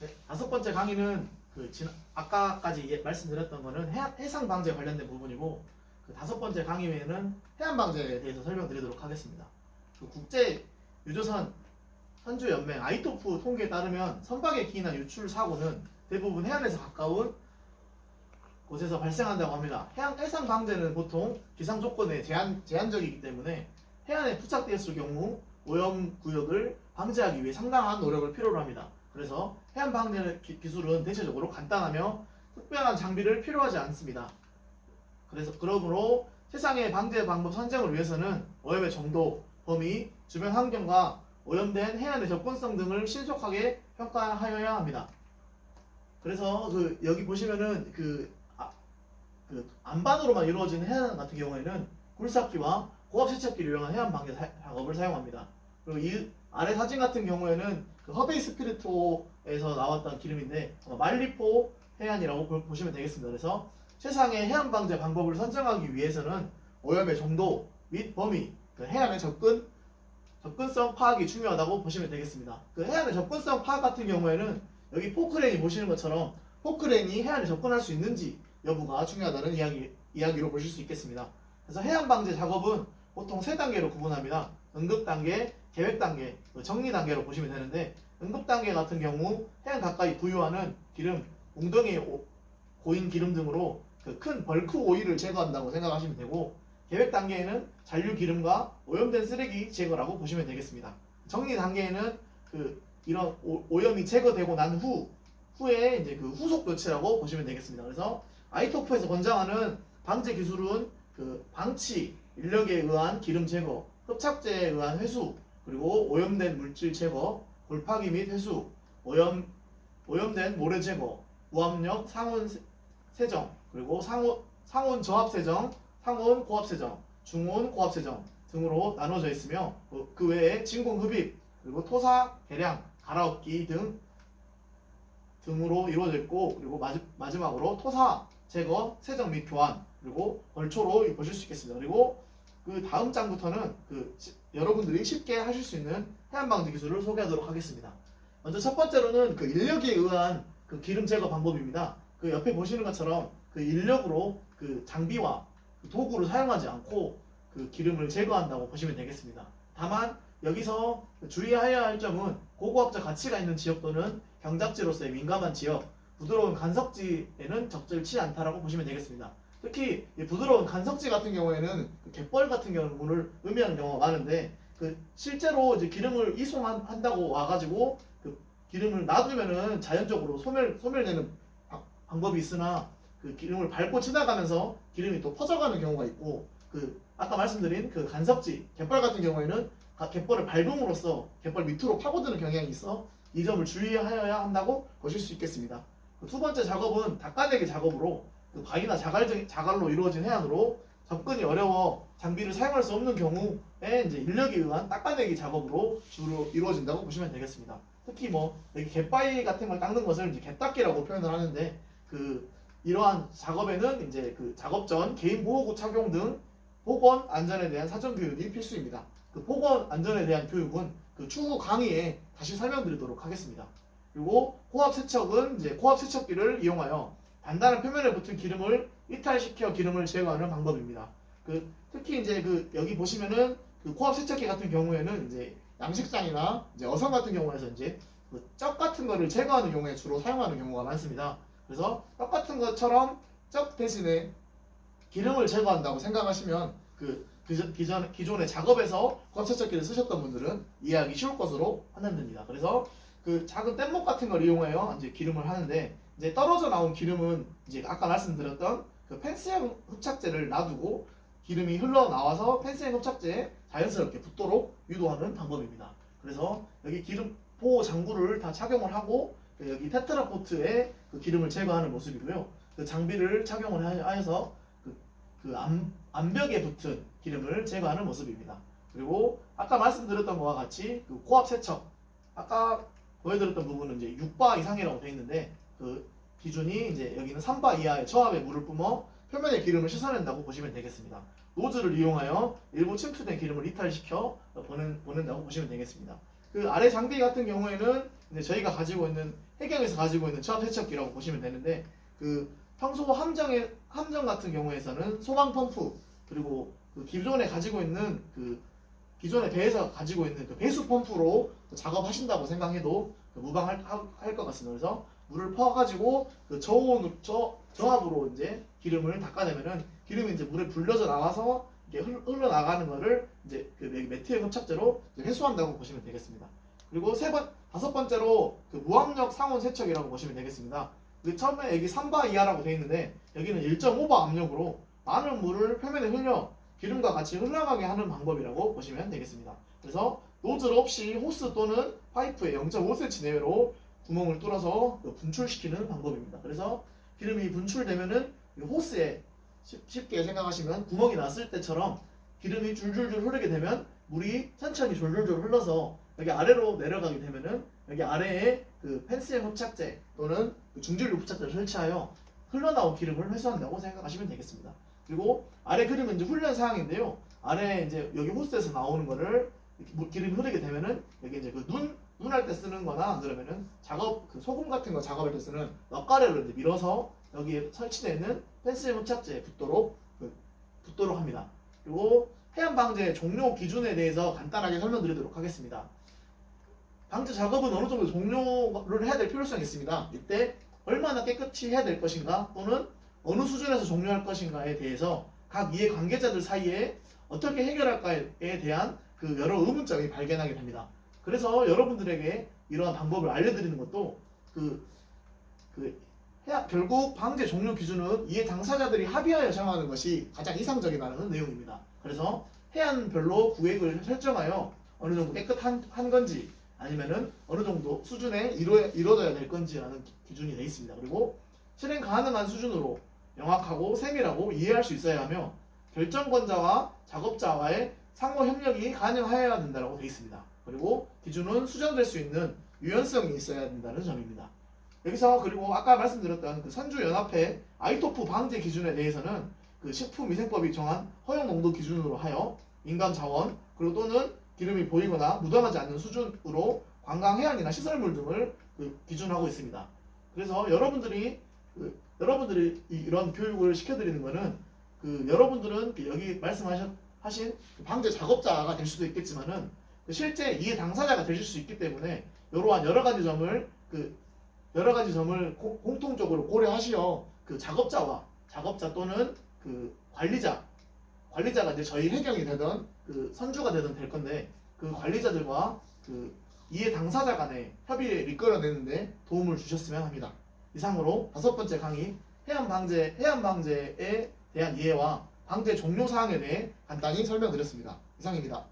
네, 다섯 번째 강의는 아까까지 말씀드렸던 거는 해상 방제 관련된 부분이고, 그 다섯 번째 강의 외에는 해안 방제에 대해서 설명드리도록 하겠습니다. 그 국제 유조선 선주 연맹 아이토프 통계에 따르면 선박에 기인한 유출 사고는 대부분 해안에서 가까운 곳에서 발생한다고 합니다. 해상 방제는 보통 기상 조건에 제한적이기 때문에 해안에 부착되었을 경우 오염 구역을 방제하기 위해 상당한 노력을 필요로 합니다. 그래서 해안 방제 기술은 대체적으로 간단하며 특별한 장비를 필요하지 않습니다. 그러므로 세상의 방제 방법 선정을 위해서는 오염의 정도, 범위, 주변 환경과 오염된 해안의 접근성 등을 신속하게 평가하여야 합니다. 그래서 여기 보시면은 안반으로만 이루어진 해안 같은 경우에는 굴삭기와 고압 세척기를 이용한 해안 방제 작업을 사용합니다. 그리고 이 아래 사진 같은 경우에는 허베이 스피리토에서 나왔던 기름인데 말리포 해안이라고 보시면 되겠습니다. 그래서 세상의 해안 방제 방법을 선정하기 위해서는 오염의 정도 및 범위, 해안의 접근성 파악이 중요하다고 보시면 되겠습니다. 해안의 접근성 파악 같은 경우에는 여기 포크레인이 보시는 것처럼 포크레인이 해안에 접근할 수 있는지 여부가 중요하다는 이야기로 보실 수 있겠습니다. 그래서 해안 방제 작업은 보통 세 단계로 구분합니다. 응급 단계, 계획 단계, 정리 단계로 보시면 되는데, 응급 단계 같은 경우 해안 가까이 부유하는 기름, 웅덩이에 고인 기름 등으로 큰 벌크 오일을 제거한다고 생각하시면 되고, 계획 단계에는 잔류 기름과 오염된 쓰레기 제거라고 보시면 되겠습니다. 정리 단계에는 이런 오염이 제거되고 난 후에 이제 후속 조치라고 보시면 되겠습니다. 그래서 아이토프에서 권장하는 방제 기술은 방치, 인력에 의한 기름 제거, 흡착제에 의한 회수, 그리고 오염된 물질 제거, 골파기 및 회수, 오염된 모래 제거, 무압력 상온 세정, 그리고 상온 저압 세정, 상온 고압 세정, 중온 고압 세정 등으로 나눠져 있으며, 그 외에 진공 흡입, 그리고 토사 개량, 갈아엎기 등으로 이루어져 있고, 그리고 마지막으로 토사 제거, 세정 및 교환, 그리고 벌초로 보실 수 있겠습니다. 그리고 다음 장부터는 여러분들이 쉽게 하실 수 있는 해안 방제 기술을 소개하도록 하겠습니다. 먼저 첫 번째로는 인력에 의한 기름 제거 방법입니다. 옆에 보시는 것처럼 인력으로 장비와 도구를 사용하지 않고 기름을 제거한다고 보시면 되겠습니다. 다만 여기서 주의해야 할 점은 고고압적 가치가 있는 지역 또는 경작지로서의 민감한 지역, 부드러운 간석지에는 적절치 않다라고 보시면 되겠습니다. 특히 부드러운 간석지 같은 경우에는 갯벌 같은 경우를 의미하는 경우가 많은데, 실제로 이제 기름을 이송한다고 와가지고 기름을 놔두면은 자연적으로 소멸되는 방법이 있으나, 기름을 밟고 지나가면서 기름이 또 퍼져가는 경우가 있고, 아까 말씀드린 간석지, 갯벌 같은 경우에는 갯벌을 밟음으로써 갯벌 밑으로 파고드는 경향이 있어 이 점을 주의하여야 한다고 보실 수 있겠습니다. 두 번째 작업은 닦아내기 작업으로 바위나 자갈로 이루어진 해안으로 접근이 어려워 장비를 사용할 수 없는 경우에 이제 인력에 의한 닦아내기 작업으로 주로 이루어진다고 보시면 되겠습니다. 특히 여기 갯바위 같은 걸 닦는 것을 이제 갯닦기라고 표현을 하는데, 이러한 작업에는 이제 작업 전 개인 보호구 착용 등 보건 안전에 대한 사전 교육이 필수입니다. 보건 안전에 대한 교육은 추후 강의에 다시 설명드리도록 하겠습니다. 그리고 고압 세척은 이제 고압 세척기를 이용하여 단단한 표면에 붙은 기름을 이탈시켜 기름을 제거하는 방법입니다. 특히 이제 여기 보시면은 고압 세척기 같은 경우에는 이제 양식장이나 이제 어선 같은 경우에서 이제 쩍 같은 거를 제거하는 경우에 주로 사용하는 경우가 많습니다. 그래서 떡 같은 것처럼 쩍 대신에 기름을 제거한다고 생각하시면 기존의 작업에서 고압 세척기를 쓰셨던 분들은 이해하기 쉬울 것으로 판단됩니다. 그래서 작은 뗏목 같은 걸 이용하여 이제 기름을 하는데, 이제 떨어져 나온 기름은 이제 아까 말씀드렸던 펜스형 흡착제를 놔두고 기름이 흘러나와서 펜스형 흡착제에 자연스럽게 붙도록 유도하는 방법입니다. 그래서 여기 기름 보호 장구를 다 착용을 하고 여기 테트라포트에 기름을 제거하는 모습이고요. 장비를 착용을 하여서 암벽에 붙은 기름을 제거하는 모습입니다. 그리고 아까 말씀드렸던 것과 같이 고압 세척, 아까 보여드렸던 부분은 이제 6바 이상이라고 되어 있는데, 기준이 이제 여기는 3바 이하의 저압에 물을 뿜어 표면에 기름을 씻어낸다고 보시면 되겠습니다. 노즐을 이용하여 일부 침투된 기름을 이탈시켜 보낸다고 보시면 되겠습니다. 그 아래 장비 같은 경우에는 이제 저희가 가지고 있는 해경에서 가지고 있는 저압 세척기라고 보시면 되는데 그 평소 함정 같은 경우에서는 소방 펌프 그리고 그 기존에 가지고 있는 그 기존의 배에서 가지고 있는 그 배수 펌프로 작업하신다고 생각해도 무방할 것 같습니다. 그래서 물을 퍼가지고 그 저압으로 이제 기름을 닦아내면은 기름이 이제 물에 불려져 나와서 이게 흘러나가는 거를 이제 그 매트의 흡착제로 해소한다고 보시면 되겠습니다. 그리고 다섯 번째로 그 무압력 상온 세척이라고 보시면 되겠습니다. 그 처음에 여기 3바 이하라고 되어 있는데 여기는 1.5바 압력으로 많은 물을 표면에 흘려 기름과 같이 흘러가게 하는 방법이라고 보시면 되겠습니다. 그래서 노즐 없이 호스 또는 파이프에 0.5cm 내외로 구멍을 뚫어서 분출시키는 방법입니다. 그래서 기름이 분출되면은 호스에 쉽게 생각하시면 구멍이 났을 때처럼 기름이 줄줄줄 흐르게 되면 물이 천천히 졸졸졸 흘러서 여기 아래로 내려가게 되면은 여기 아래에 그 펜스엠 흡착제 또는 그 중진류 흡착제를 설치하여 흘러나온 기름을 회수한다고 생각하시면 되겠습니다. 그리고 아래 그림은 이제 훈련 사항인데요. 아래 이제 여기 호스에서 나오는 거를 기름이 흐르게 되면은 여기 이제 그 눈 할 때 쓰는 거나 안 그러면은 그 소금 같은 거 작업할 때 쓰는 넉가래로 이제 밀어서 여기에 설치되어 있는 펜스엠 흡착제에 붙도록 합니다. 그리고 해양 방제 종료 기준에 대해서 간단하게 설명드리도록 하겠습니다. 방제 작업은 어느 정도 종료를 해야 될 필요성이 있습니다. 이때 얼마나 깨끗이 해야 될 것인가 또는 어느 수준에서 종료할 것인가에 대해서 각 이해 관계자들 사이에 어떻게 해결할까에 대한 그 여러 의문점이 발견하게 됩니다. 그래서 여러분들에게 이러한 방법을 알려드리는 것도 결국 방제 종료 기준은 이해 당사자들이 합의하여 정하는 것이 가장 이상적이라는 내용입니다. 그래서 해안별로 구획을 설정하여 어느 정도 깨끗한 건지 아니면은 어느 정도 수준에 이루어져야 될 건지라는 기준이 되어 있습니다. 그리고 실행 가능한 수준으로 명확하고 세밀하고 이해할 수 있어야 하며 결정권자와 작업자와의 상호 협력이 가능하여야 된다고 되어 있습니다. 그리고 기준은 수정될 수 있는 유연성이 있어야 된다는 점입니다. 여기서 그리고 아까 말씀드렸던 그 선주연합회 아이토프 방제 기준에 대해서는 그 식품위생법이 정한 허용 농도 기준으로 하여 인간 자원 그리고 또는 기름이 보이거나 묻어나지 않는 수준으로 관광 해양이나 시설물 등을 기준하고 있습니다. 그래서 여러분들이 이런 교육을 시켜드리는 것은 여러분들은 여기 말씀하신 방제 작업자가 될 수도 있겠지만은 실제 이해 당사자가 되실 수 있기 때문에 이러한 여러 가지 점을 공통적으로 고려하시어 그 작업자 또는 그 관리자가 이제 저희 해경이 되든 그 선주가 되든 될 건데 그 관리자들과 그 이해 당사자 간의 협의를 이끌어내는데 도움을 주셨으면 합니다. 이상으로 5번째 강의 해양 방제에 대한 이해와 방제 종료 사항에 대해 간단히 설명드렸습니다. 이상입니다.